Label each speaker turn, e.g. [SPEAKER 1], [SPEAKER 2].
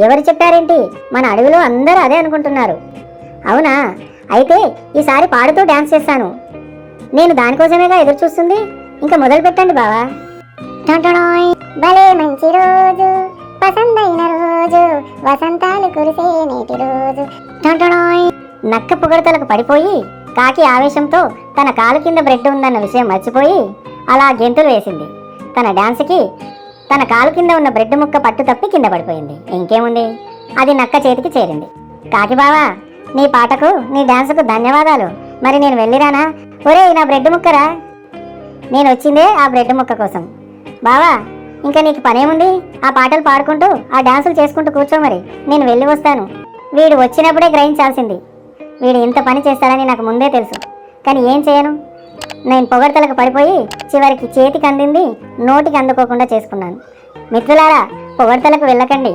[SPEAKER 1] ఎవరు చెప్పారేంటి? మన అడవిలో అందరూ అదే అనుకుంటున్నారు. అవునా? అయితే ఈసారి పాడుతూ డాన్స్ చేస్తాను. నేను దానికోసమేగా ఎదురు చూస్తుంది. ఇంకా మొదలు పెట్టండి బావా.
[SPEAKER 2] టొంటొడాయ్, భలే మంచి రోజు, పసందైన రోజు, వసంతాలు కురిసే నేటి రోజు. టొంటొడాయ్.
[SPEAKER 1] నక్క పొగడతలకు పడిపోయి కాకి ఆవేశంతో తన కాలు కింద బ్రెడ్ ఉందన్న విషయం మర్చిపోయి అలా గెంతులు వేసింది. తన డాన్స్కి తన కాలు కింద ఉన్న బ్రెడ్ ముక్క పట్టు తప్పి కింద పడిపోయింది. ఇంకేముంది, అది నక్క చేతికి చేరింది. కాకి బావా, నీ పాటకు నీ డాన్సుకు ధన్యవాదాలు. మరి నేను వెళ్ళిరానా? ఒరేయ్, నా బ్రెడ్ ముక్కరా. నేను వచ్చిందే ఆ బ్రెడ్ ముక్క కోసం. బావా, ఇంకా నీకు పనేముంది? ఆ పాటలు పాడుకుంటూ ఆ డాన్సులు చేసుకుంటూ కూర్చో. మరి నేను వెళ్ళి వస్తాను. వీడు వచ్చినప్పుడే గ్రహించాల్సింది. వీడు ఇంత పని చేస్తాడని నాకు ముందే తెలుసు. కానీ ఏం చేయను, నేను పొగడ్తలకు పడిపోయి చివరికి చేతికి అందింది నోటికి అందుకోకుండా చేసుకున్నాను. మిత్రులారా, పొగడ్తలకు వెళ్ళకండి.